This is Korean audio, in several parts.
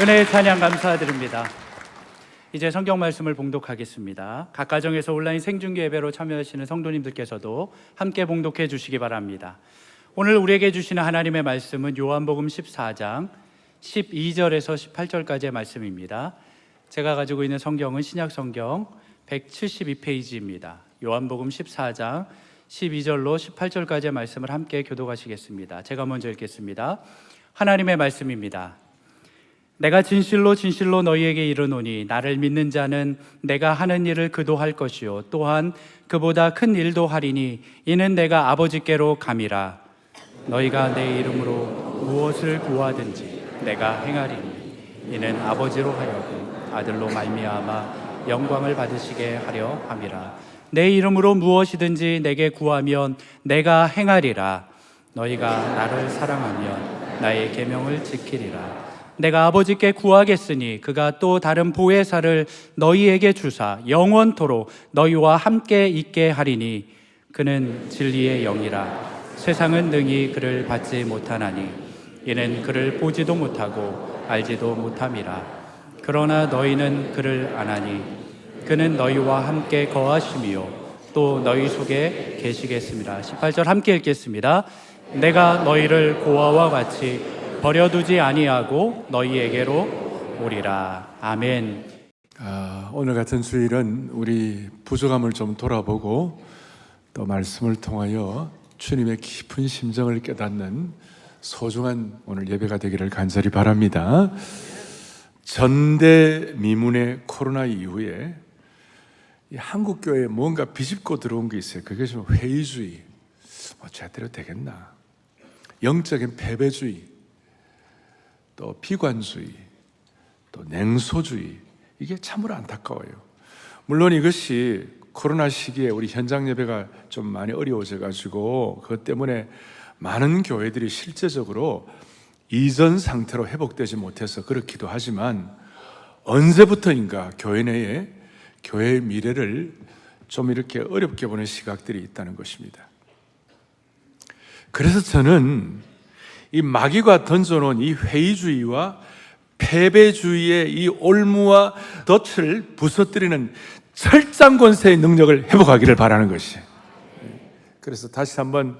은혜의 찬양 감사드립니다. 이제 성경 말씀을 봉독하겠습니다. 각 가정에서 온라인 생중계 예배로 참여하시는 성도님들께서도 함께 봉독해 주시기 바랍니다. 오늘 우리에게 주시는 하나님의 말씀은 요한복음 14장 12절에서 18절까지의 말씀입니다. 제가 가지고 있는 성경은 신약성경 172페이지입니다. 요한복음 14장 12절로 18절까지의 말씀을 함께 교독하시겠습니다. 제가 먼저 읽겠습니다. 하나님의 말씀입니다. 내가 진실로 진실로 너희에게 이르노니 나를 믿는 자는 내가 하는 일을 그도 할 것이요 또한 그보다 큰 일도 하리니 이는 내가 아버지께로 감이라. 너희가 내 이름으로 무엇을 구하든지 내가 행하리니 이는 아버지로 하여금 아들로 말미암아 영광을 받으시게 하려 함이라. 내 이름으로 무엇이든지 내게 구하면 내가 행하리라. 너희가 나를 사랑하면 나의 계명을 지키리라. 내가 아버지께 구하겠으니 그가 또 다른 보혜사를 너희에게 주사 영원토록 너희와 함께 있게 하리니 그는 진리의 영이라. 세상은 능히 그를 받지 못하나니 이는 그를 보지도 못하고 알지도 못함이라. 그러나 너희는 그를 아나니 그는 너희와 함께 거하시며 또 너희 속에 계시겠습니다. 18절 함께 읽겠습니다. 내가 너희를 고아와 같이 버려두지 아니하고 너희에게로 오리라. 아멘. 오늘 같은 주일은 우리 부족함을 좀 돌아보고 또 말씀을 통하여 주님의 깊은 심정을 깨닫는 소중한 오늘 예배가 되기를 간절히 바랍니다. 전대미문의 코로나 이후에 이 한국 교회에 뭔가 비집고 들어온 게 있어요. 그게 좀 회의주의, 제대로 되겠나? 영적인 패배주의, 또 비관주의, 또 냉소주의, 이게 참으로 안타까워요. 물론 이것이 코로나 시기에 우리 현장 예배가 좀 많이 어려워져 가지고 그것 때문에 많은 교회들이 실제적으로 이전 상태로 회복되지 못해서 그렇기도 하지만 언제부터인가 교회 내에 교회의 미래를 좀 이렇게 어렵게 보는 시각들이 있다는 것입니다. 그래서 저는 이 마귀가 던져놓은 이 회의주의와 패배주의의 이 올무와 덫을 부서뜨리는 철장 권세의 능력을 회복하기를 바라는 것이에요. 그래서 다시 한번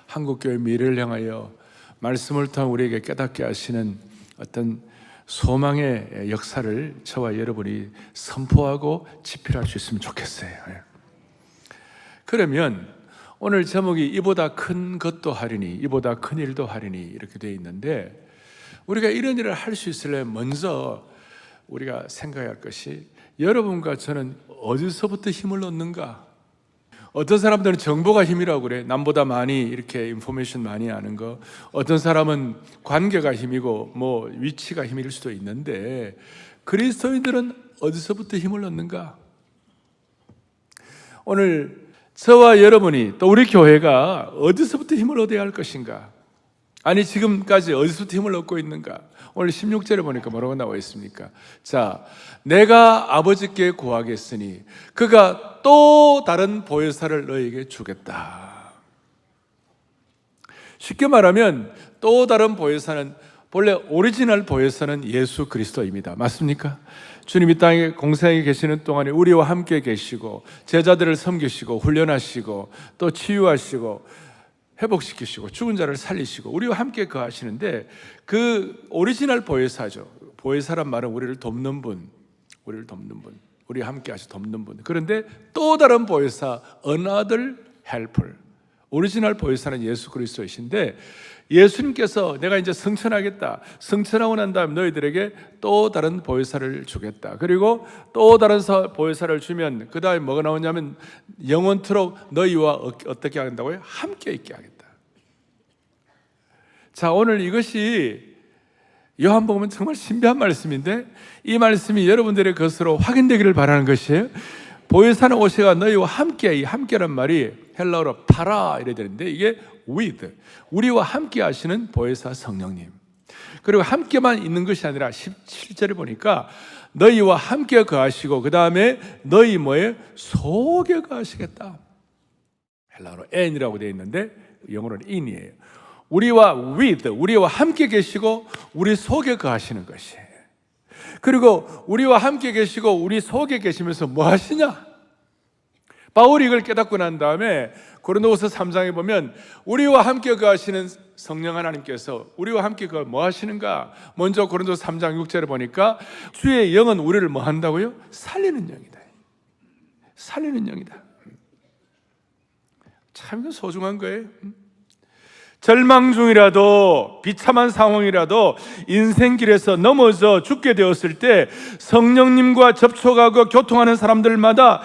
한국교회 미래를 향하여 말씀을 통해 우리에게 깨닫게 하시는 어떤 소망의 역사를 저와 여러분이 선포하고 집필할 수 있으면 좋겠어요. 그러면 오늘 제목이 이보다 큰 것도 하리니 이보다 큰 일도 하리니 이렇게 되어 있는데, 우리가 이런 일을 할 수 있으려면 먼저 우리가 생각해야 할 것이, 여러분과 저는 어디서부터 힘을 얻는가? 어떤 사람들은 정보가 힘이라고 그래. 남보다 많이 이렇게 인포메이션 많이 아는 거. 어떤 사람은 관계가 힘이고 뭐 위치가 힘일 수도 있는데, 그리스도인들은 어디서부터 힘을 얻는가? 오늘 저와 여러분이 또 우리 교회가 어디서부터 힘을 얻어야 할 것인가? 아니 지금까지 어디서부터 힘을 얻고 있는가? 오늘 16절에 보니까 뭐라고 나와 있습니까? 자, 내가 아버지께 구하겠으니 그가 또 다른 보혜사를 너에게 주겠다. 쉽게 말하면 또 다른 보혜사는, 본래 오리지널 보혜사는 예수 그리스도입니다. 맞습니까? 주님 이 땅에 공생에 계시는 동안에 우리와 함께 계시고 제자들을 섬기시고 훈련하시고 또 치유하시고 회복시키시고 죽은 자를 살리시고 우리와 함께 거하시는데, 그 오리지널 보혜사죠. 보혜사란 말은 우리를 돕는 분, 우리와 함께 하시 돕는 분. 그런데 또 다른 보혜사, another helper, 오리지널 보혜사는 예수 그리스도이신데, 예수님께서 내가 이제 성천하겠다, 성천하고 난 다음 너희들에게 또 다른 보혜사를 주겠다, 그리고 또 다른 보혜사를 주면 그 다음에 뭐가 나오냐면 영원토록 너희와 어떻게 한다고요? 함께 있게 하겠다. 자, 오늘 이것이 요한복음은 정말 신비한 말씀인데, 이 말씀이 여러분들의 것으로 확인되기를 바라는 것이에요. 보혜사는 오셔가 너희와 함께, 이 함께란 말이 헬라어로 파라 이래 되는데, 이게 with, 우리와 함께 하시는 보혜사 성령님. 그리고 함께만 있는 것이 아니라 17절에 보니까 너희와 함께 거하시고 그 다음에 너희 뭐에 속에 거하시겠다. 헬라어로 n이라고 되어 있는데 영어로는 in이에요. 우리와 with, 우리와 함께 계시고 우리 속에 거하시는 것이에요. 그리고 우리와 함께 계시고 우리 속에 계시면서 뭐 하시냐? 바울이 이걸 깨닫고 난 다음에 고린도후서 3장에 보면 우리와 함께 거하시는 성령 하나님께서 우리와 함께 뭐 하시는가? 먼저 고린도서 3장 6절에 보니까 주의 영은 우리를 뭐 한다고요? 살리는 영이다. 살리는 영이다. 참 이거 소중한 거예요. 절망 중이라도 비참한 상황이라도 인생길에서 넘어져 죽게 되었을 때 성령님과 접촉하고 교통하는 사람들마다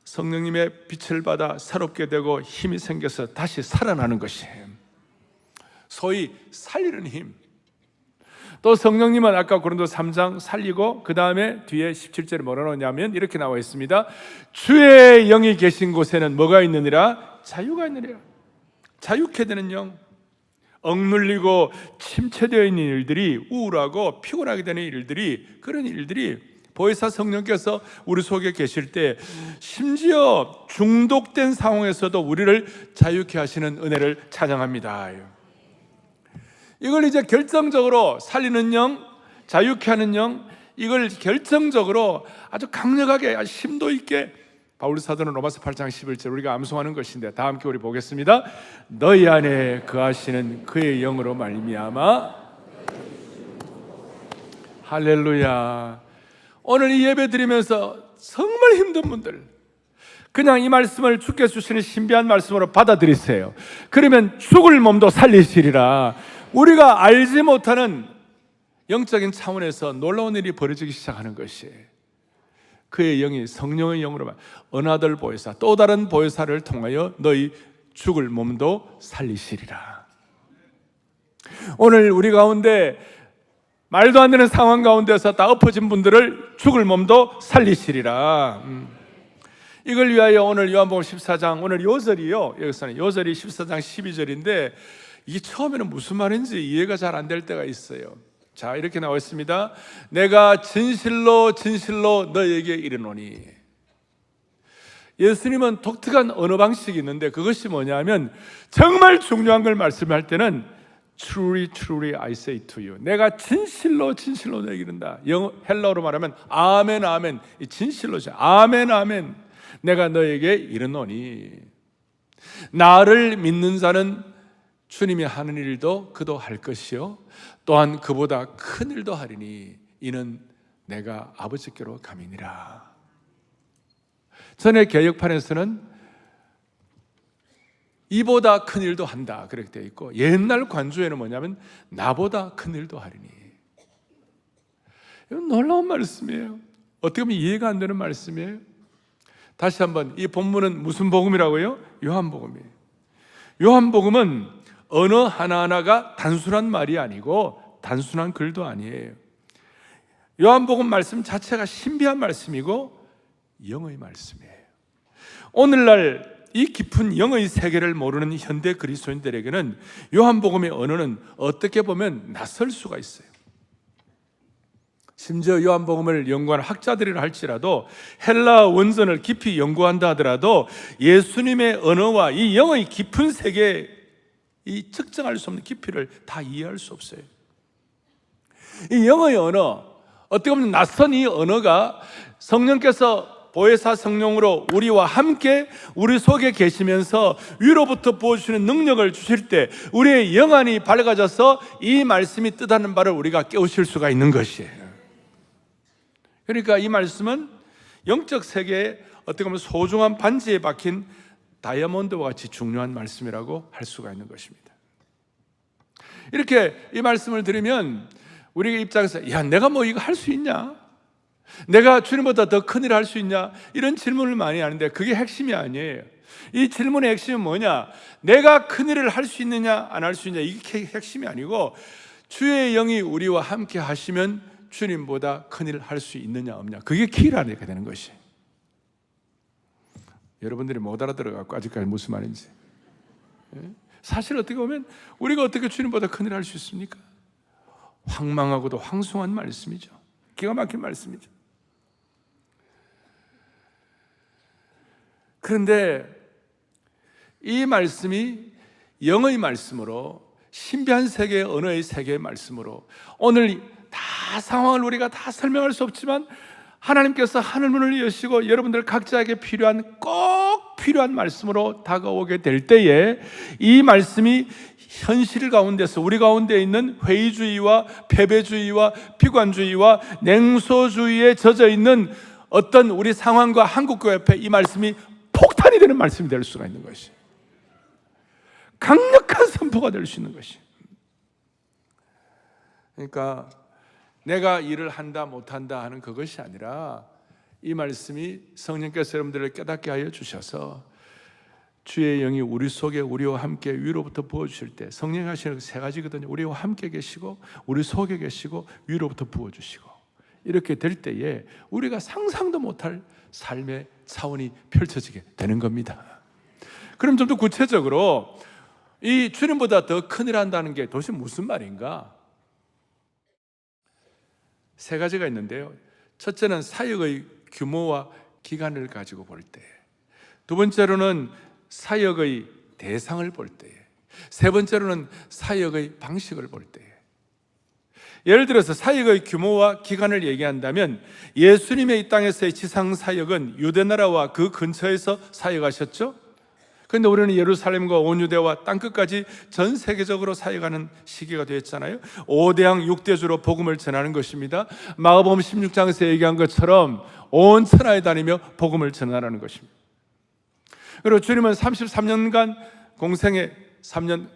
성령님의 빛을 받아 새롭게 되고 힘이 생겨서 다시 살아나는 것이에요. 소위 살리는 힘. 또 성령님은 아까 고린도서 3장 살리고 그 다음에 뒤에 17절에 뭐라 나오냐면 이렇게 나와 있습니다. 주의 영이 계신 곳에는 뭐가 있느니라? 자유가 있느니라. 자유케 되는 영. 억눌리고 침체되어 있는 일들이, 우울하고 피곤하게 되는 일들이, 그런 일들이 보혜사 성령께서 우리 속에 계실 때 심지어 중독된 상황에서도 우리를 자유케 하시는 은혜를 찬양합니다. 이걸 이제 결정적으로 살리는 영, 자유케 하는 영, 이걸 결정적으로 아주 강력하게, 아주 심도 있게 바울 사도는 로마서 8장 11절 우리가 암송하는 것인데 다 함께 우리 보겠습니다. 너희 안에 거하시는 그의 영으로 말미암아. 할렐루야. 오늘 이 예배 드리면서 정말 힘든 분들 그냥 이 말씀을 주께서 주시는 신비한 말씀으로 받아들이세요. 그러면 죽을 몸도 살리시리라. 우리가 알지 못하는 영적인 차원에서 놀라운 일이 벌어지기 시작하는 것이에요. 그의 영이 성령의 영으로 은하들 보혜사, 또 다른 보혜사를 통하여 너희 죽을 몸도 살리시리라. 오늘 우리 가운데 말도 안 되는 상황 가운데서 다 엎어진 분들을 죽을 몸도 살리시리라. 이걸 위하여 오늘 요한복음 14장 오늘 요절이요. 여기서는 요절이 14장 12절인데 이게 처음에는 무슨 말인지 이해가 잘 안 될 때가 있어요. 자, 이렇게 나와 있습니다. 내가 진실로 진실로 너에게 이르노니. 예수님은 독특한 언어 방식이 있는데 그것이 뭐냐면 정말 중요한 걸 말씀할 때는 Truly, truly I say to you. 내가 진실로 진실로 너에게 이른다. 헬라어로 말하면 아멘 아멘. 이 진실로죠. 아멘 아멘. 내가 너에게 이르노니. 나를 믿는 자는 주님이 하는 일도 그도 할 것이요 또한 그보다 큰 일도 하리니 이는 내가 아버지께로 감이니라. 전에 개역판에서는 이보다 큰 일도 한다 그렇게 되어 있고 옛날 관주에는 뭐냐면 나보다 큰 일도 하리니. 이건 놀라운 말씀이에요. 어떻게 보면 이해가 안 되는 말씀이에요. 다시 한번 이 본문은 무슨 복음이라고요? 요한복음이에요. 요한복음은 언어 하나하나가 단순한 말이 아니고 단순한 글도 아니에요. 요한복음 말씀 자체가 신비한 말씀이고 영의 말씀이에요. 오늘날 이 깊은 영의 세계를 모르는 현대 그리스도인들에게는 요한복음의 언어는 어떻게 보면 낯설 수가 있어요. 심지어 요한복음을 연구하는 학자들이라 할지라도 헬라 원전을 깊이 연구한다 하더라도 예수님의 언어와 이 영의 깊은 세계 이 측정할 수 없는 깊이를 다 이해할 수 없어요. 이 영의 언어, 어떻게 보면 낯선 이 언어가 성령께서 보혜사 성령으로 우리와 함께 우리 속에 계시면서 위로부터 부어주시는 능력을 주실 때 우리의 영안이 밝아져서 이 말씀이 뜻하는 바를 우리가 깨우칠 수가 있는 것이에요. 그러니까 이 말씀은 영적 세계에 어떻게 보면 소중한 반지에 박힌 다이아몬드와 같이 중요한 말씀이라고 할 수가 있는 것입니다. 이렇게 이 말씀을 들으면 우리 입장에서 야 내가 뭐 이거 할 수 있냐? 내가 주님보다 더 큰 일을 할 수 있냐? 이런 질문을 많이 하는데 그게 핵심이 아니에요. 이 질문의 핵심은 뭐냐? 내가 큰 일을 할 수 있느냐 안 할 수 있느냐 이게 핵심이 아니고 주의 영이 우리와 함께 하시면 주님보다 큰 일을 할 수 있느냐 없냐 그게 키라는 게 되는 것이. 여러분들이 못 알아들어갖고 아직까지 무슨 말인지. 사실 어떻게 보면 우리가 어떻게 주님보다 큰 일을 할 수 있습니까? 황망하고도 황송한 말씀이죠. 기가 막힌 말씀이죠. 그런데 이 말씀이 영의 말씀으로 신비한 세계의 언어의 세계의 말씀으로 오늘 다 상황을 우리가 다 설명할 수 없지만 하나님께서 하늘문을 여시고 여러분들 각자에게 꼭 필요한 말씀으로 다가오게 될 때에 이 말씀이 현실 가운데서 우리 가운데 있는 회의주의와 패배주의와 비관주의와 냉소주의에 젖어 있는 어떤 우리 상황과 한국교회 앞에 이 말씀이 폭탄이 되는 말씀이 될 수가 있는 것이, 강력한 선포가 될 수 있는 것이. 그러니까 내가 일을 한다 못한다 하는 그것이 아니라 이 말씀이 성령께서 여러분들을 깨닫게 하여 주셔서 주의 영이 우리 속에 우리와 함께 위로부터 부어주실 때, 성령이 하시는 세 가지거든요. 우리와 함께 계시고 우리 속에 계시고 위로부터 부어주시고, 이렇게 될 때에 우리가 상상도 못할 삶의 차원이 펼쳐지게 되는 겁니다. 그럼 좀 더 구체적으로 이 주님보다 더 큰일 한다는 게 도대체 무슨 말인가? 세 가지가 있는데요. 첫째는 사역의 규모와 기간을 가지고 볼 때, 두 번째로는 사역의 대상을 볼 때, 세 번째로는 사역의 방식을 볼 때. 예를 들어서 사역의 규모와 기간을 얘기한다면, 예수님의 이 땅에서의 지상 사역은 유대나라와 그 근처에서 사역하셨죠. 그런데 우리는 예루살렘과 온 유대와 땅끝까지 전 세계적으로 사역하는 시기가 되었잖아요. 5대양 6대주로 복음을 전하는 것입니다. 마가복음 16장에서 얘기한 것처럼 온 천하에 다니며 복음을 전하라는 것입니다. 그리고 주님은 33년간 공생에 3년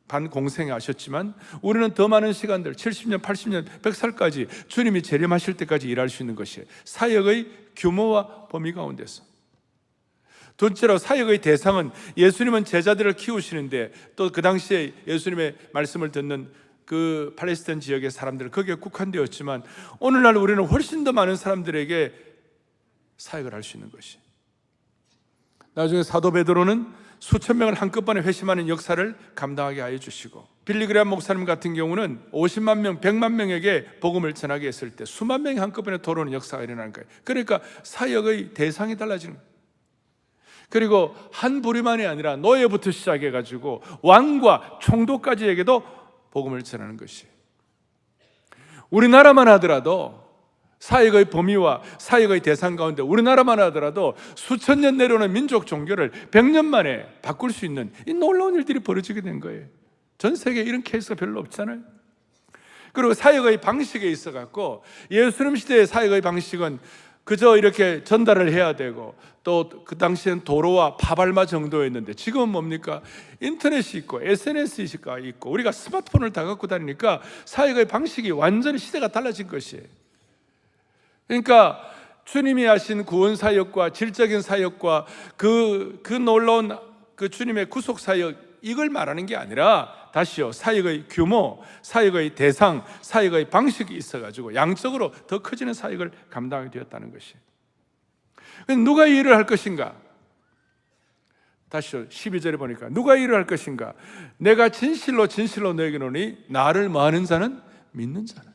반 공생에 하셨지만 우리는 더 많은 시간들 70년, 80년, 100살까지 주님이 재림하실 때까지 일할 수 있는 것이에요. 사역의 규모와 범위 가운데서. 둘째로 사역의 대상은, 예수님은 제자들을 키우시는데 또 그 당시에 예수님의 말씀을 듣는 그 팔레스타인 지역의 사람들, 거기에 국한되었지만 오늘날 우리는 훨씬 더 많은 사람들에게 사역을 할 수 있는 것이. 나중에 사도 베드로는 수천 명을 한꺼번에 회심하는 역사를 감당하게 하여 주시고, 빌리그레암 목사님 같은 경우는 50만 명, 100만 명에게 복음을 전하게 했을 때 수만 명이 한꺼번에 돌아오는 역사가 일어나는 거예요. 그러니까 사역의 대상이 달라지는 거예요. 그리고 한 부류만이 아니라 노예부터 시작해가지고 왕과 총독까지에게도 복음을 전하는 것이. 우리나라만 하더라도 사역의 범위와 사역의 대상 가운데 우리나라만 하더라도 수천 년 내려오는 민족 종교를 100년 만에 바꿀 수 있는 이 놀라운 일들이 벌어지게 된 거예요. 전 세계에 이런 케이스가 별로 없잖아요. 그리고 사역의 방식에 있어갖고 예수님 시대의 사역의 방식은 그저 이렇게 전달을 해야 되고, 또 그 당시엔 도로와 파발마 정도였는데 지금은 뭡니까? 인터넷이 있고 SNS가 있고 우리가 스마트폰을 다 갖고 다니니까 사역의 방식이 완전히 시대가 달라진 것이에요. 그러니까 주님이 하신 구원 사역과 질적인 사역과 그 놀라운 그 주님의 구속 사역, 이걸 말하는 게 아니라 다시요, 사역의 규모, 사역의 대상, 사역의 방식이 있어가지고 양적으로 더 커지는 사역을 감당하게 되었다는 것이. 누가 이 일을 할 것인가? 다시요, 12절에 보니까 누가 이 일을 할 것인가? 내가 진실로 너에게 이르노니 나를 많은 자는 믿는 자는.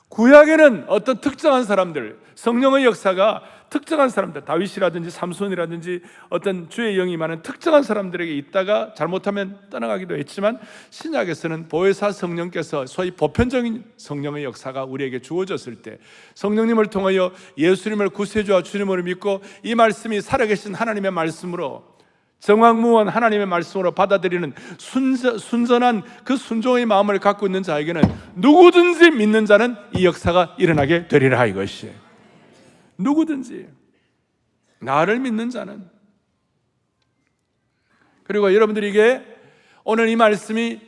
구약에는 어떤 특정한 사람들, 성령의 역사가 특정한 사람들, 다윗이라든지 삼손이라든지 어떤 주의 영이 많은 특정한 사람들에게 있다가 잘못하면 떠나가기도 했지만, 신약에서는 보혜사 성령께서 소위 보편적인 성령의 역사가 우리에게 주어졌을 때 성령님을 통하여 예수님을 구세주와 주님으로 믿고 이 말씀이 살아계신 하나님의 말씀으로, 정확무원 하나님의 말씀으로 받아들이는 순전한 그 순종의 마음을 갖고 있는 자에게는 누구든지 믿는 자는 이 역사가 일어나게 되리라, 이것이에요. 누구든지, 나를 믿는 자는. 그리고 여러분들이 이게 오늘 이 말씀이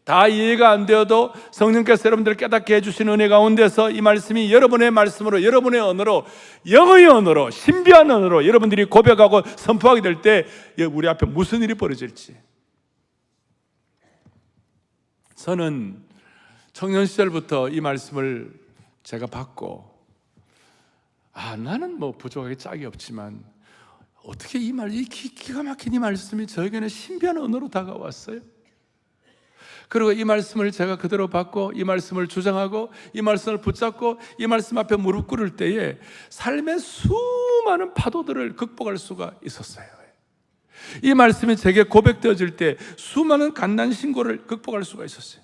다 이해가 안 되어도 성령께서 여러분들을 깨닫게 해주신 은혜 가운데서 이 말씀이 여러분의 말씀으로, 여러분의 언어로, 영의 언어로, 신비한 언어로 여러분들이 고백하고 선포하게 될 때 우리 앞에 무슨 일이 벌어질지. 저는 청년 시절부터 이 말씀을 제가 받고, 나는 뭐 부족하게 짝이 없지만 어떻게 이 기가 막힌 이 말씀이 저에게는 신비한 언어로 다가왔어요. 그리고 이 말씀을 제가 그대로 받고, 이 말씀을 주장하고, 이 말씀을 붙잡고, 이 말씀 앞에 무릎 꿇을 때에 삶의 수많은 파도들을 극복할 수가 있었어요. 이 말씀이 제게 고백되어질 때 수많은 갓난 신고를 극복할 수가 있었어요.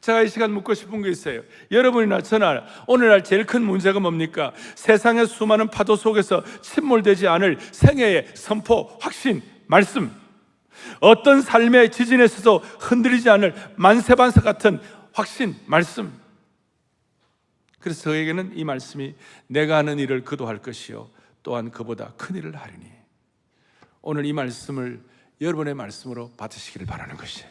제가 이 시간 묻고 싶은 게 있어요. 여러분이나 저나 오늘날 제일 큰 문제가 뭡니까? 세상의 수많은 파도 속에서 침몰되지 않을 생애의 선포, 확신, 말씀, 어떤 삶의 지진에서도 흔들리지 않을 만세반사 같은 확신, 말씀. 그래서 저에게는 이 말씀이 내가 하는 일을 그도 할 것이요 또한 그보다 큰 일을 하리니, 오늘 이 말씀을 여러분의 말씀으로 받으시기를 바라는 것이에요.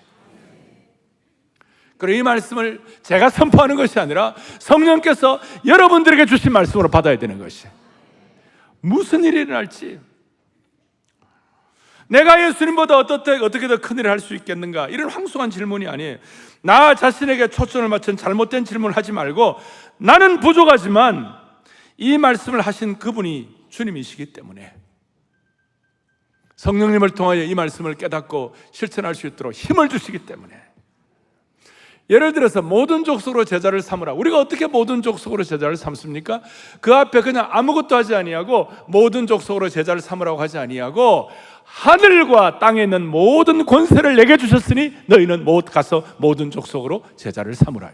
그리고 이 말씀을 제가 선포하는 것이 아니라 성령께서 여러분들에게 주신 말씀으로 받아야 되는 것이에요. 무슨 일이 일어날지, 내가 예수님보다 어떻게 더 큰 일을 할 수 있겠는가, 이런 황송한 질문이 아니에요. 나 자신에게 초점을 맞춘 잘못된 질문을 하지 말고, 나는 부족하지만 이 말씀을 하신 그분이 주님이시기 때문에 성령님을 통하여 이 말씀을 깨닫고 실천할 수 있도록 힘을 주시기 때문에, 예를 들어서 모든 족속으로 제자를 삼으라. 우리가 어떻게 모든 족속으로 제자를 삼습니까? 그 앞에 그냥 아무것도 하지 아니하고 모든 족속으로 제자를 삼으라고 하지 아니하고, 하늘과 땅에 있는 모든 권세를 내게 주셨으니 너희는 못 가서 모든 족속으로 제자를 삼으라.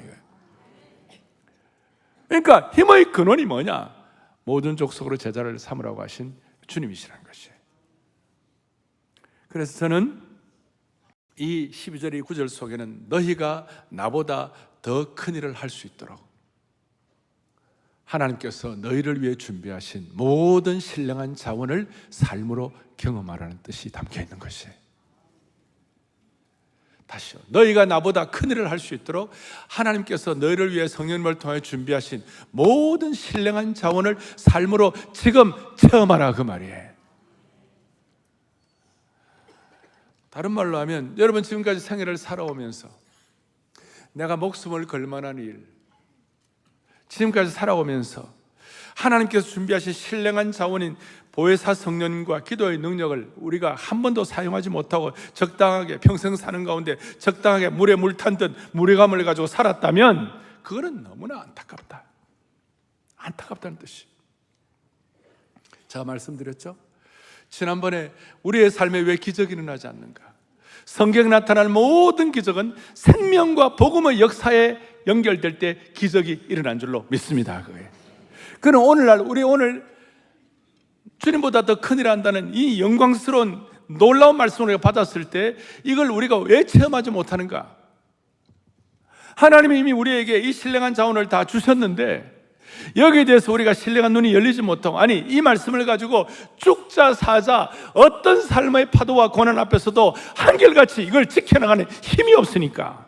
그러니까 힘의 근원이 뭐냐? 모든 족속으로 제자를 삼으라고 하신 주님이시라는 것이에요. 그래서 저는 이 12절 9절 속에는 너희가 나보다 더 큰 일을 할 수 있도록 하나님께서 너희를 위해 준비하신 모든 신령한 자원을 삶으로 경험하라는 뜻이 담겨 있는 것이에요. 다시요, 너희가 나보다 큰 일을 할 수 있도록 하나님께서 너희를 위해 성령님을 통해 준비하신 모든 신령한 자원을 삶으로 지금 체험하라, 그 말이에요. 다른 말로 하면, 여러분 지금까지 생애를 살아오면서 내가 목숨을 걸 만한 일, 지금까지 살아오면서 하나님께서 준비하신 신령한 자원인 보혜사 성령과 기도의 능력을 우리가 한 번도 사용하지 못하고 적당하게 평생 사는 가운데 적당하게 물에 물 탄 듯 무례감을 가지고 살았다면 그거는 너무나 안타깝다. 안타깝다는 뜻이. 제가 말씀드렸죠? 지난번에 우리의 삶에 왜 기적이 일어나지 않는가? 성경에 나타날 모든 기적은 생명과 복음의 역사에 연결될 때 기적이 일어난 줄로 믿습니다. 그는 오늘날 우리 오늘 주님보다 더 큰일 한다는 이 영광스러운 놀라운 말씀을 우리가 받았을 때 이걸 우리가 왜 체험하지 못하는가? 하나님이 이미 우리에게 이 신령한 자원을 다 주셨는데 여기에 대해서 우리가 신령한 눈이 열리지 못하고, 아니 이 말씀을 가지고 죽자 사자 어떤 삶의 파도와 고난 앞에서도 한결같이 이걸 지켜나가는 힘이 없으니까,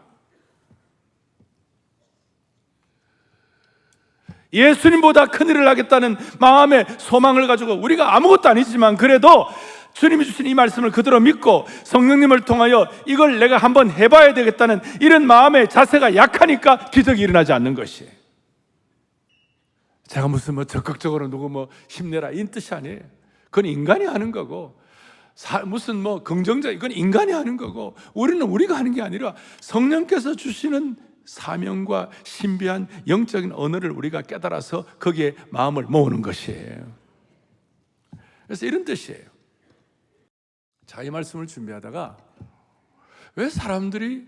예수님보다 큰일을 하겠다는 마음의 소망을 가지고 우리가 아무것도 아니지만 그래도 주님이 주신 이 말씀을 그대로 믿고 성령님을 통하여 이걸 내가 한번 해봐야 되겠다는 이런 마음의 자세가 약하니까 기적이 일어나지 않는 것이에요. 제가 무슨 적극적으로 누구 힘내라 이런 뜻이 아니에요. 그건 인간이 하는 거고, 무슨 긍정적, 이건 인간이 하는 거고, 우리는 우리가 하는 게 아니라 성령께서 주시는 사명과 신비한 영적인 언어를 우리가 깨달아서 거기에 마음을 모으는 것이에요. 그래서 이런 뜻이에요. 자, 이 말씀을 준비하다가 왜 사람들이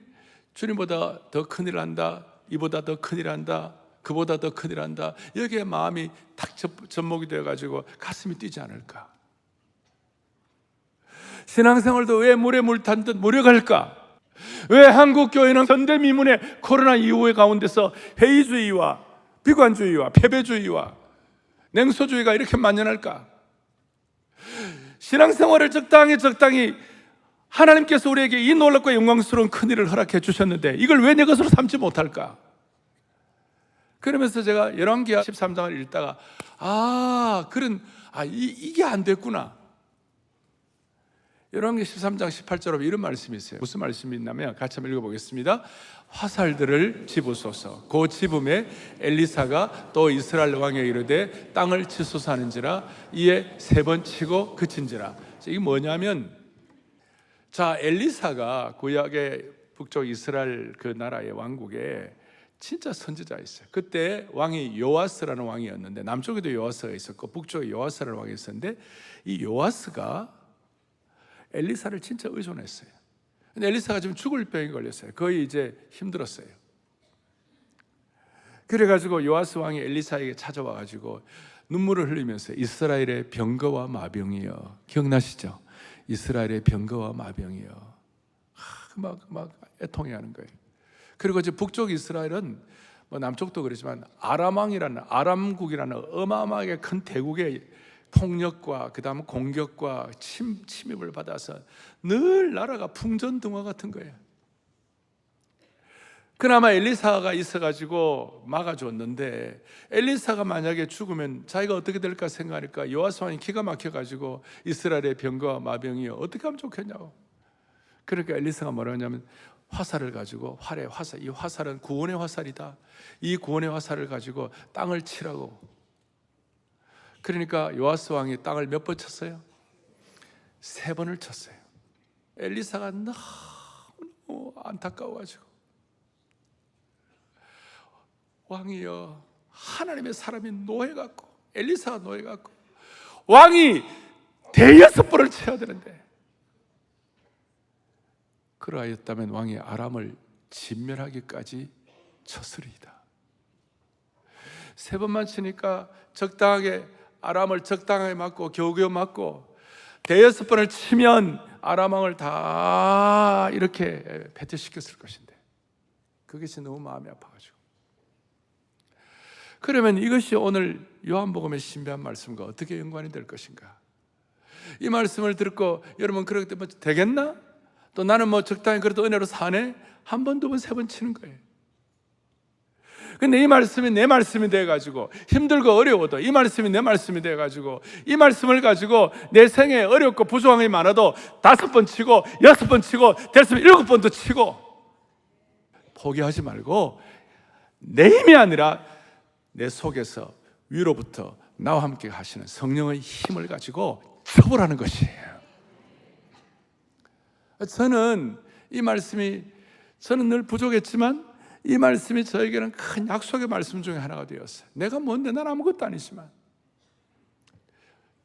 주님보다 더 큰일 한다, 이보다 더 큰일 한다, 그보다 더 큰일 한다, 여기에 마음이 탁 접목이 되어가지고 가슴이 뛰지 않을까? 신앙생활도 왜 물에 물 탄 듯 무력할까? 왜 한국교회는 현대미문의 코로나 이후의 가운데서 회의주의와 비관주의와 패배주의와 냉소주의가 이렇게 만연할까? 신앙생활을 적당히 하나님께서 우리에게 이 놀랍고 영광스러운 큰일을 허락해 주셨는데 이걸 왜 내 것으로 삼지 못할까? 그러면서 제가 열왕기하 13장을 읽다가 이게 안 됐구나. 열왕기 13장 18절에 이런 말씀이 있어요. 무슨 말씀이 있냐면 같이 한번 읽어보겠습니다. 화살들을 집으소서. 그 집음에 엘리사가 또 이스라엘 왕에 이르되 땅을 치소서 하는지라 이에 3번 치고 그친지라. 이게 뭐냐면, 자, 엘리사가 구약의 북쪽 이스라엘 그 나라의 왕국에 진짜 선지자 있어요. 그때 왕이 요아스라는 왕이었는데, 남쪽에도 요아스가 있었고 북쪽에 요아스라는 왕이 있었는데, 이 요아스가 엘리사를 진짜 의존했어요. 근데 엘리사가 지금 죽을 병에 걸렸어요. 거의 이제 힘들었어요. 그래가지고 요아스 왕이 엘리사에게 찾아와가지고 눈물을 흘리면서 이스라엘의 병거와 마병이여, 기억나시죠? 이스라엘의 병거와 마병이여, 막 애통해하는 거예요. 그리고 이제 북쪽 이스라엘은 뭐 남쪽도 그렇지만 아람국이라는 어마어마하게 큰 대국의 폭력과 그다음 공격과 침입을 받아서 늘 나라가 풍전등화 같은 거예요. 그나마 엘리사가 있어가지고 막아줬는데, 엘리사가 만약에 죽으면 자기가 어떻게 될까 생각하니까 요아스 왕이 기가 막혀가지고 이스라엘의 병거와 마병이 어떻게 하면 좋겠냐고. 그러니까 엘리사가 뭐라고 하냐면 화살을 가지고, 활의 화살, 이 화살은 구원의 화살이다, 이 구원의 화살을 가지고 땅을 치라고. 그러니까 요아스 왕이 땅을 몇 번 쳤어요? 3번을 쳤어요. 엘리사가 너무 안타까워가지고, 왕이여, 하나님의 사람이 노예같고 엘리사가 노예같고 왕이 대여섯 번을 쳐야 되는데, 그러하였다면 왕이 아람을 진멸하기까지 쳤으리이다. 3번만 치니까 적당하게 아람을 적당하게 맞고 겨우겨우 맞고, 대여섯 번을 치면 아람 왕을 다 이렇게 패퇴시켰을 것인데, 그것이 너무 마음이 아파가지고. 그러면 이것이 오늘 요한복음의 신비한 말씀과 어떻게 연관이 될 것인가? 이 말씀을 듣고 여러분 그렇게 되면 되겠나? 또 나는 뭐 적당히 그래도 은혜로 사네? 한 번, 두 번, 3번 치는 거예요. 근데 이 말씀이 내 말씀이 돼가지고, 힘들고 어려워도 이 말씀이 내 말씀이 돼가지고, 이 말씀을 가지고 내 생에 어렵고 부족함이 많아도 5번 치고 6번 치고 됐으면 7번도 치고, 포기하지 말고 내 힘이 아니라 내 속에서 위로부터 나와 함께 하시는 성령의 힘을 가지고 처벌하는 것이에요. 저는 이 말씀이, 저는 늘 부족했지만 이 말씀이 저에게는 큰 약속의 말씀 중에 하나가 되었어요. 내가 뭔데, 난 아무것도 아니지만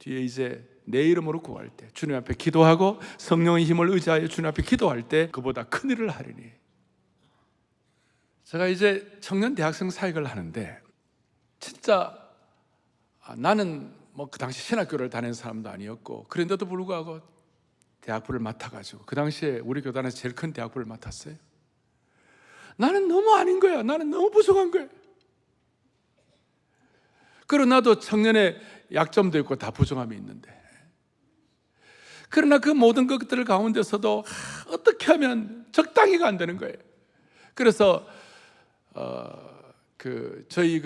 뒤에 이제 내 이름으로 구할 때, 주님 앞에 기도하고 성령의 힘을 의지하여 주님 앞에 기도할 때 그보다 큰 일을 하리니. 제가 이제 청년 대학생 사역을 하는데, 진짜 나는 뭐 그 당시 신학교를 다니는 사람도 아니었고, 그런데도 불구하고 대학부를 맡아가지고, 그 당시에 우리 교단에서 제일 큰 대학부를 맡았어요. 나는 너무 아닌 거야. 나는 너무 부족한 거야. 그러나 나도 청년의 약점도 있고 다 부족함이 있는데, 그러나 그 모든 것들 가운데서도 어떻게 하면 적당히가 안 되는 거예요. 그래서 저희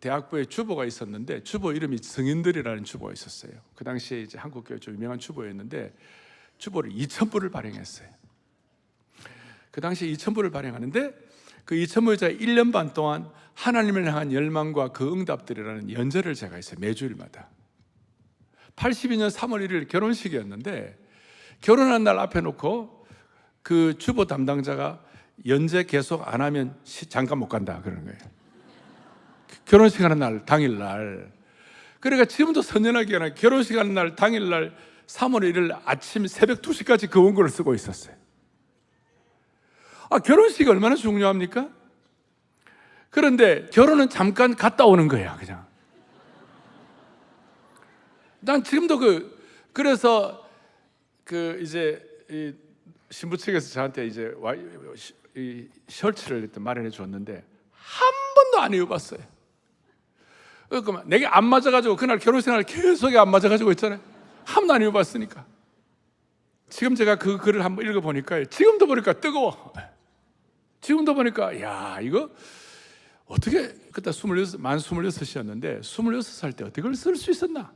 대학부에 주보가 있었는데, 주보 이름이 성인들이라는 주보가 있었어요. 그 당시에 이제 한국교회 좀 유명한 주보였는데, 주보를 2,000부를 발행했어요. 그 당시에 2,000부를 발행하는데, 그 2,000부에 제가 1년 반 동안 하나님을 향한 열망과 그 응답들이라는 연재를 제가 했어요. 매주일마다. 82년 3월 1일 결혼식이었는데, 결혼한 날 앞에 놓고 그 주보 담당자가 연재 계속 안 하면 잠깐 못 간다 그러는 거예요. 결혼식 하는 날 당일날. 그러니까 지금도 선연하게 하나, 결혼식 하는 날 당일날 3월 1일 아침 새벽 2시까지 그 원고를 쓰고 있었어요. 결혼식이 얼마나 중요합니까? 그런데 결혼은 잠깐 갔다 오는 거예요, 그냥. 난 지금도 그래서 이제 이 신부 측에서 저한테 이제 이 셔츠를 일단 마련해 줬는데 한 번도 안 입어봤어요. 그러니까 내게 안 맞아가지고, 그날 결혼생활 계속 안 맞아가지고 있잖아요. 한 번도 안 입어봤으니까. 지금 제가 그 글을 한번 읽어보니까, 지금도 보니까 뜨거워. 지금도 보니까, 야, 이거 어떻게, 그때 만 26이었는데 26살 때 어떻게 그걸 쓸 수 있었나?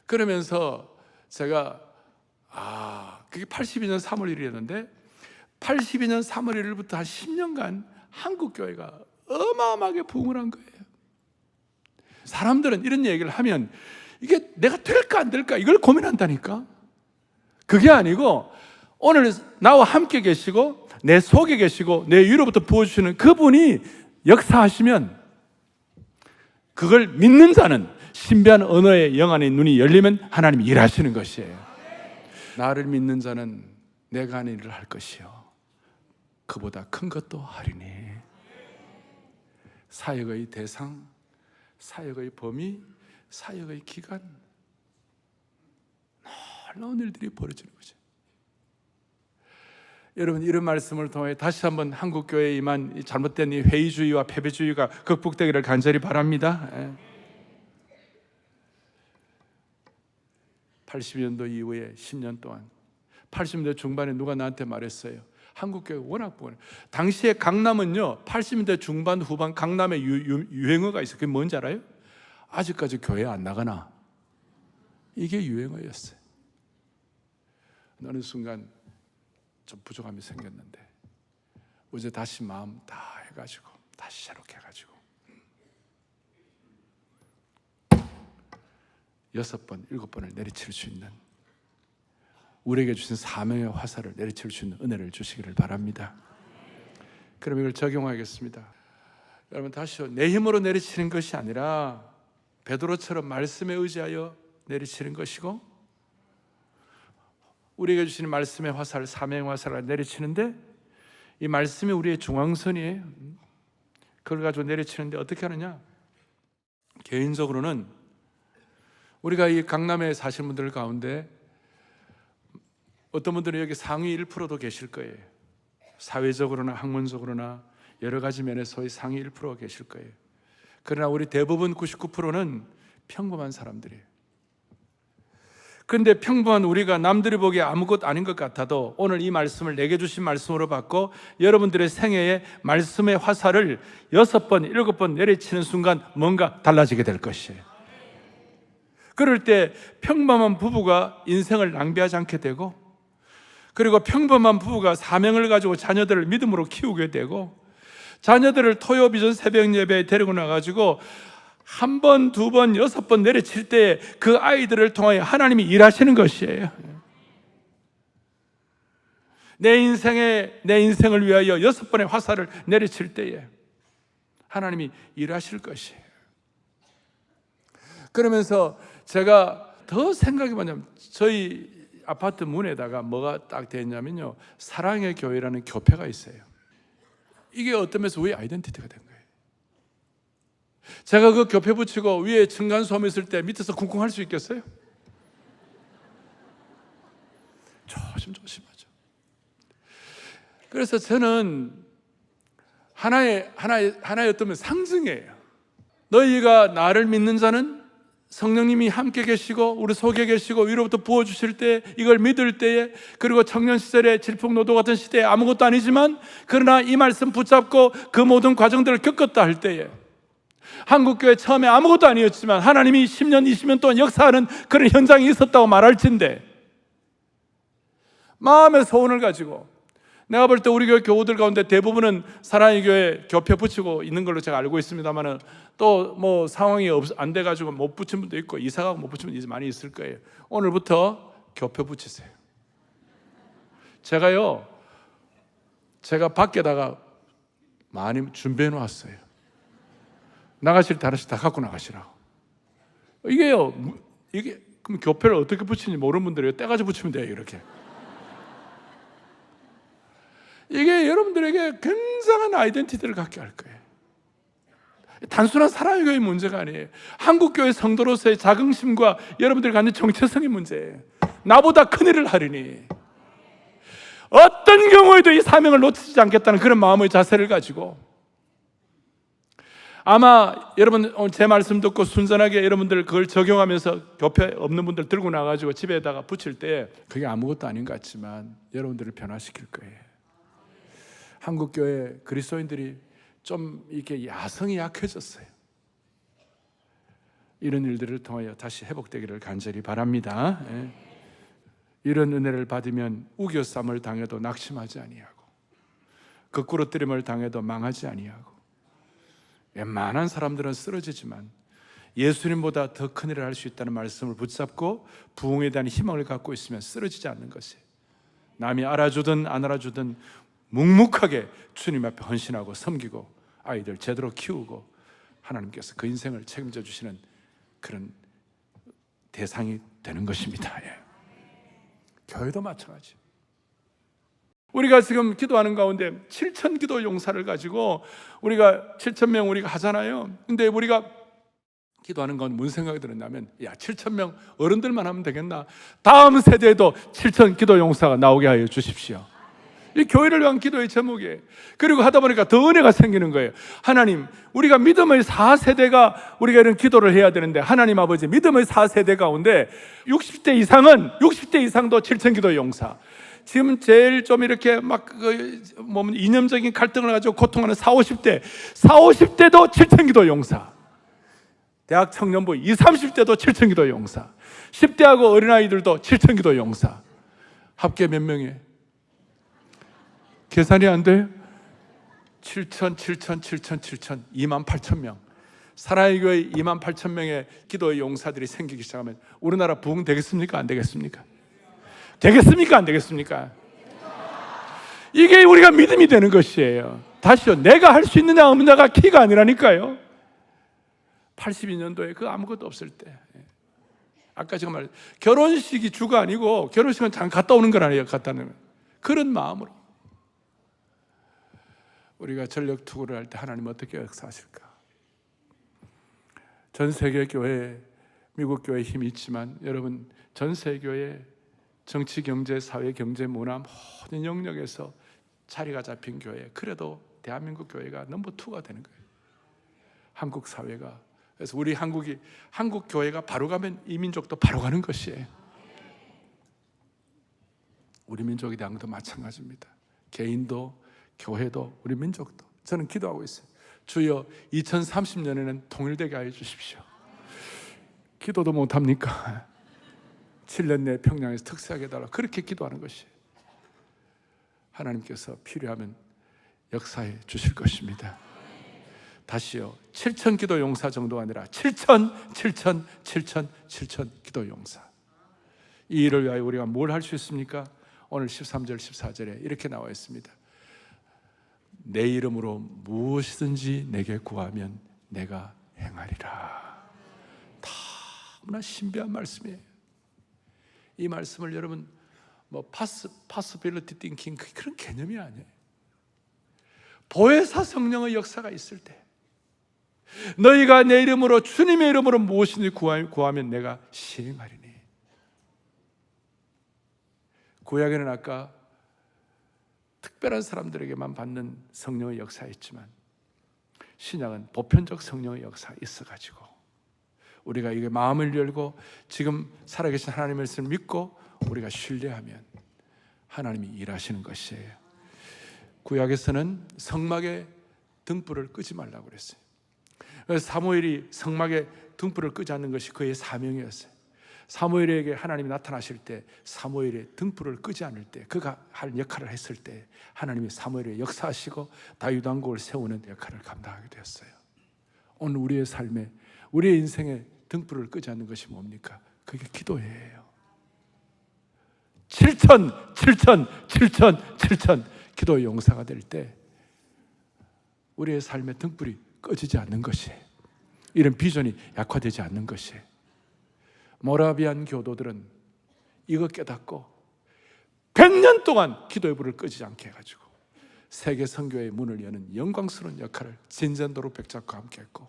그러면서 제가 그게 82년 3월 1일이었는데 82년 3월 1일부터 한 10년간 한국교회가 어마어마하게 부흥을 한 거예요. 사람들은 이런 얘기를 하면 이게 내가 될까 안 될까 이걸 고민한다니까. 그게 아니고 오늘 나와 함께 계시고 내 속에 계시고 내 위로부터 부어주시는 그분이 역사하시면 그걸 믿는 자는 신비한 언어의 영안의 눈이 열리면 하나님이 일하시는 것이에요. 나를 믿는 자는 내가 하는 일을 할 것이요 그보다 큰 것도 하리니. 사역의 대상, 사역의 범위, 사역의 기간, 놀라운 일들이 벌어지는 거죠. 여러분, 이런 말씀을 통해 다시 한번 한국교회에 임한 이 잘못된 이 회의주의와 패배주의가 극복되기를 간절히 바랍니다. 80년도 이후에 10년 동안, 80년대 중반에 누가 나한테 말했어요. 한국교회 워낙 보네. 당시에 강남은요, 80년대 중반 후반 강남에 유행어가 있어요. 그게 뭔지 알아요? 아직까지 교회 안 나가나? 이게 유행어였어요. 어느 순간 좀 부족함이 생겼는데 어제 다시 마음 다 해가지고 다시 새롭게 해가지고 6번, 7번을 내리칠 수 있는, 우리에게 주신 사명의 화살을 내리칠 수 있는 은혜를 주시기를 바랍니다. 그럼 이걸 적용하겠습니다. 여러분, 다시요, 내 힘으로 내리치는 것이 아니라 베드로처럼 말씀에 의지하여 내리치는 것이고, 우리에게 주시는 말씀의 화살, 사명의 화살을 내리치는데, 이 말씀이 우리의 중앙선이에요. 그걸 가지고 내리치는데 어떻게 하느냐? 개인적으로는 우리가 이 강남에 사시는 분들 가운데 어떤 분들은 여기 상위 1%도 계실 거예요. 사회적으로나 학문적으로나 여러 가지 면에서의 상위 1%가 계실 거예요. 그러나 우리 대부분 99%는 평범한 사람들이에요. 그런데 평범한 우리가 남들이 보기에 아무것도 아닌 것 같아도 오늘 이 말씀을 내게 주신 말씀으로 받고 여러분들의 생애에 말씀의 화살을 6번, 7번 내리치는 순간 뭔가 달라지게 될 것이에요. 그럴 때 평범한 부부가 인생을 낭비하지 않게 되고, 그리고 평범한 부부가 사명을 가지고 자녀들을 믿음으로 키우게 되고, 자녀들을 토요 비전 새벽 예배에 데리고 나가지고 1번, 2번, 6번 내리칠 때 그 아이들을 통하여 하나님이 일하시는 것이에요. 내 인생을 위하여 6번의 화살을 내리칠 때에 하나님이 일하실 것이에요. 그러면서 제가 더 생각이 뭐냐면, 저희 아파트 문에다가 뭐가 딱 되어 있냐면요, 사랑의 교회라는 교패가 있어요. 이게 어떤 면에서 우리의 아이덴티티가 된 거예요. 제가 그 교패 붙이고 위에 층간소음 있을 때 밑에서 쿵쿵 할 수 있겠어요? 조심하죠. 그래서 저는 하나의 어떤 상징이에요. 너희가 나를 믿는 자는 성령님이 함께 계시고 우리 속에 계시고 위로부터 부어주실 때, 이걸 믿을 때에, 그리고 청년 시절에 질풍노도 같은 시대에 아무것도 아니지만 그러나 이 말씀 붙잡고 그 모든 과정들을 겪었다 할 때에, 한국교회 처음에 아무것도 아니었지만 하나님이 10년, 20년 동안 역사하는 그런 현장이 있었다고 말할진데, 마음의 소원을 가지고, 내가 볼 때 우리 교회 교우들 가운데 대부분은 사랑의 교회 교표 붙이고 있는 걸로 제가 알고 있습니다만은, 또 뭐 상황이 안 돼가지고 못 붙인 분도 있고 이사가고 못 붙인 분도 많이 있을 거예요. 오늘부터 교표 붙이세요. 제가 밖에다가 많이 준비해 놓았어요. 나가실 때 하나씩 다 갖고 나가시라고. 이게 그럼 교표를 어떻게 붙이는지 모르는 분들이 떼가지고 붙이면 돼요. 이렇게. 이게 여러분들에게 굉장한 아이덴티티를 갖게 할 거예요. 단순한 사랑의 교회의 문제가 아니에요. 한국교회 성도로서의 자긍심과 여러분들이 갖는 정체성의 문제예요. 나보다 큰일을 하리니 어떤 경우에도 이 사명을 놓치지 않겠다는 그런 마음의 자세를 가지고, 아마 여러분 오늘 제 말씀 듣고 순전하게 여러분들 그걸 적용하면서 교회 없는 분들 들고 나가지고 집에다가 붙일 때 그게 아무것도 아닌 것 같지만 여러분들을 변화시킬 거예요. 한국교회 그리스도인들이 좀 이렇게 야성이 약해졌어요. 이런 일들을 통하여 다시 회복되기를 간절히 바랍니다. 이런 은혜를 받으면 우겨쌈을 당해도 낙심하지 아니하고, 거꾸로뜨림을 당해도 망하지 아니하고, 웬만한 사람들은 쓰러지지만 예수님보다 더 큰 일을 할 수 있다는 말씀을 붙잡고 부흥에 대한 희망을 갖고 있으면 쓰러지지 않는 것이에요. 남이 알아주든 안 알아주든 묵묵하게 주님 앞에 헌신하고 섬기고 아이들 제대로 키우고 하나님께서 그 인생을 책임져 주시는 그런 대상이 되는 것입니다. 교회도 마찬가지. 우리가 지금 기도하는 가운데 7천 기도 용사를 가지고 우리가 7천 명 우리가 하잖아요. 근데 우리가 기도하는 건 무슨 생각이 들었냐면, 야, 7천 명 어른들만 하면 되겠나? 다음 세대에도 7천 기도 용사가 나오게 하여 주십시오. 이 교회를 위한 기도의 제목이에요. 그리고 하다 보니까 더 은혜가 생기는 거예요. 하나님, 우리가 믿음의 4세대가 우리가 이런 기도를 해야 되는데, 하나님 아버지, 믿음의 4세대 가운데 60대 이상도 7천 기도 용사. 지금 제일 좀 이렇게 막 이념적인 갈등을 가지고 고통하는 40, 50대도 7천 기도 용사. 대학 청년부 20, 30대도 7천 기도 용사. 10대하고 어린아이들도 7천 기도 용사. 합계 몇 명이에요? 계산이 안 돼요? 7천, 2만 8천 명. 사랑의 교회 2만 8천 명의 기도의 용사들이 생기기 시작하면 우리나라 부흥 되겠습니까? 안 되겠습니까? 되겠습니까? 안 되겠습니까? 이게 우리가 믿음이 되는 것이에요. 다시요, 내가 할 수 있느냐 없느냐가 키가 아니라니까요. 82년도에 그 아무것도 없을 때, 아까 제가 말했 결혼식이 주가 아니고 결혼식은 잠깐 갔다 오는 거라니요. 갔다 오는 거. 그런 마음으로 우리가 전력 투구를 할 때 하나님 어떻게 역사하실까? 전 세계 교회, 미국 교회 힘이 있지만 여러분, 전 세계 교회 정치, 경제, 사회, 경제, 문화 모든 영역에서 자리가 잡힌 교회, 그래도 대한민국 교회가 넘버 2가 되는 거예요. 한국 사회가. 그래서 우리 한국 교회가 바로 가면 이 민족도 바로 가는 것이에요. 우리 민족에 대한 것도 마찬가지입니다. 개인도 교회도 우리 민족도. 저는 기도하고 있어요. 주여 2030년에는 통일되게 하여 주십시오. 기도도 못합니까? 7년 내 평양에서 특세하게 해달라, 그렇게 기도하는 것이 하나님께서 필요하면 역사해 주실 것입니다. 다시요, 7천 기도 용사 정도가 아니라 7천 기도 용사. 이 일을 위하여 우리가 뭘 할 수 있습니까? 오늘 13절 14절에 이렇게 나와 있습니다. 내 이름으로 무엇이든지 내게 구하면 내가 행하리라. 너무나 신비한 말씀이에요. 이 말씀을 여러분 possibility thinking 그런 개념이 아니에요. 보혜사 성령의 역사가 있을 때, 너희가 내 이름으로, 주님의 이름으로 무엇이든지 구하면 내가 시행하리니. 구약에는 아까 특별한 사람들에게만 받는 성령의 역사였지만 신약은 보편적 성령의 역사가 있어가지고 우리가 이게 마음을 열고 지금 살아계신 하나님의 말씀을 믿고 우리가 신뢰하면 하나님이 일하시는 것이에요. 구약에서는 성막에 등불을 끄지 말라고 그랬어요. 그래서 사무엘이 성막에 등불을 끄지 않는 것이 그의 사명이었어요. 사무엘에게 하나님이 나타나실 때, 사무엘의 등불을 끄지 않을 때, 그가 할 역할을 했을 때 하나님이 사무엘의 역사하시고 다윗 왕국을 세우는 역할을 감당하게 되었어요. 오늘 우리의 삶에, 우리의 인생에 등불을 끄지 않는 것이 뭡니까? 그게 기도예요. 7천 기도의 용사가 될 때 우리의 삶의 등불이 꺼지지 않는 것이에요. 이런 비전이 약화되지 않는 것이에요. 모라비안 교도들은 이거 깨닫고 100년 동안 기도의 불을 끄지 않게 해가지고 세계 선교의 문을 여는 영광스러운 역할을 진전도로 백작과 함께 했고,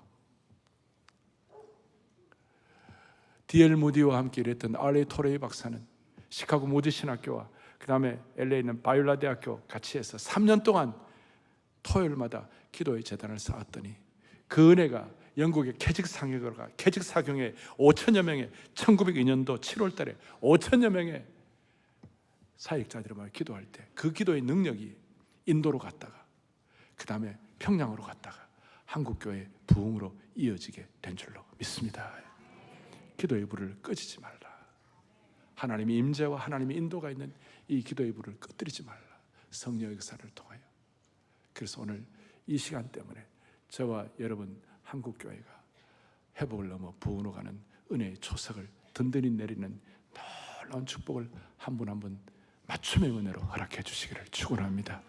D.L. 무디와 함께 일했던 R.A. 토레이 박사는 시카고 모디 신학교와 그 다음에 LA에 있는 바이올라 대학교 같이 해서 3년 동안 토요일마다 기도의 재단을 쌓았더니 그 은혜가 영국의 캐직 상역으로가 캐직 사경에 5천여 명의 1902년도 7월 달에 5천여 명의 사역자들이 막 기도할 때 그 기도의 능력이 인도로 갔다가 그 다음에 평양으로 갔다가 한국교회 부흥으로 이어지게 된 줄로 믿습니다. 기도의 불을 꺼지지 말라. 하나님의 임재와 하나님의 인도가 있는 이 기도의 불을 꺼뜨리지 말라. 성령의 역사를 통하여. 그래서 오늘 이 시간 때문에 저와 여러분 한국교회가 회복을 넘어 부흥으로 가는 은혜의 초석을 든든히 내리는 놀라운 축복을 한 분 한 분 맞춤의 은혜로 허락해 주시기를 축원합니다.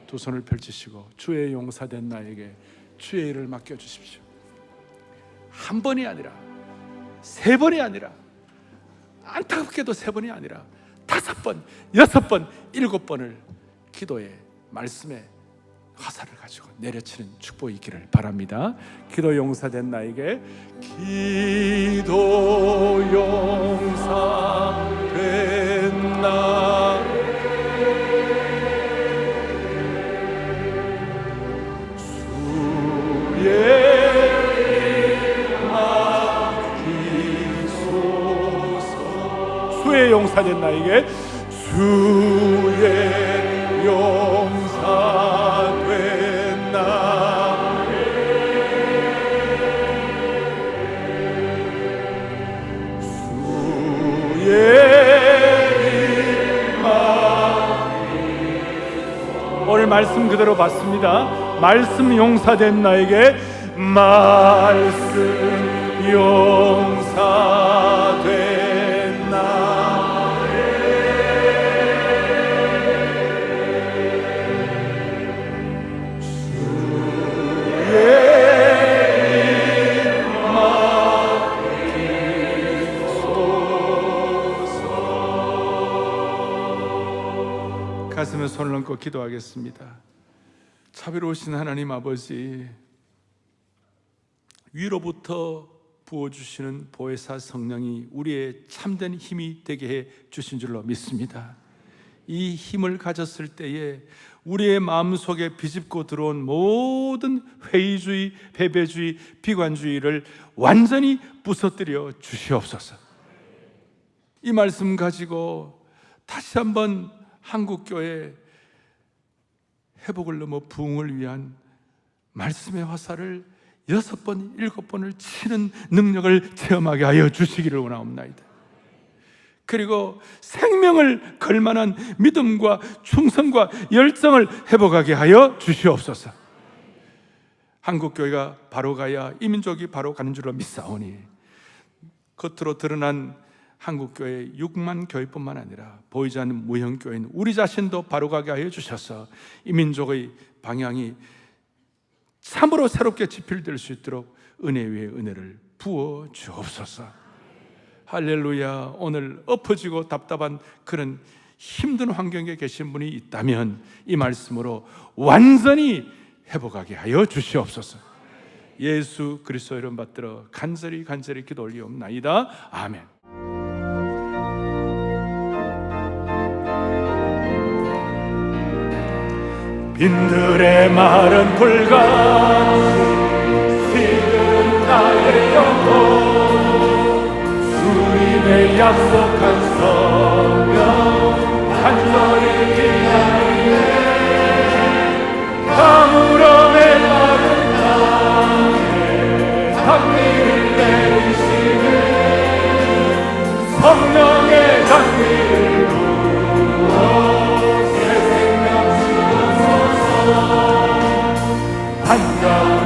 두 손을 펼치시고 주의 용사된 나에게 주의 일을 맡겨주십시오. 한 번이 아니라 세 번이 아니라 안타깝게도 세 번이 아니라 5번, 6번, 7번을 기도에 말씀에 화살을 가지고 내려치는 축복이 있기를 바랍니다. 기도 용사된 나에게 기도 용사된 나 주의 수의 용사된 나에게 수의 용사된 나 수의 오늘 말씀 그대로 받습니다. 말씀 용사된 나에게 말씀 용사된 나 주의 가슴에 손을 얹고 기도하겠습니다. 자비로우신 하나님 아버지, 위로부터 부어주시는 보혜사 성령이 우리의 참된 힘이 되게 해 주신 줄로 믿습니다. 이 힘을 가졌을 때에 우리의 마음속에 비집고 들어온 모든 회의주의, 패배주의, 비관주의를 완전히 부서뜨려 주시옵소서. 이 말씀 가지고 다시 한번 한국교회 회복을 넘어 부흥을 위한 말씀의 화살을 6번, 7번을 치는 능력을 체험하게 하여 주시기를 원하옵나이다. 그리고 생명을 걸만한 믿음과 충성과 열정을 회복하게 하여 주시옵소서. 한국교회가 바로 가야 이 민족이 바로 가는 줄로 믿사오니 겉으로 드러난 한국교회 6만 교회뿐만 아니라 보이지 않는 무형교회는 우리 자신도 바로 가게 하여 주셔서 이 민족의 방향이 참으로 새롭게 지필될 수 있도록 은혜 위에 은혜를 부어 주옵소서. 할렐루야. 오늘 엎어지고 답답한 그런 힘든 환경에 계신 분이 있다면 이 말씀으로 완전히 회복하게 하여 주시옵소서. 예수 그리스도 이름 받들어 간절히 기도 올리옵나이다. 아멘. 빈들의 마른 불같이 식은 나의 영혼 주님의 약속한 성령 간절히 기다리네 가물어 메마른 땅에 장미를 내리시는 성령의 장미를 부어 새 생명 주옵소서. 반가워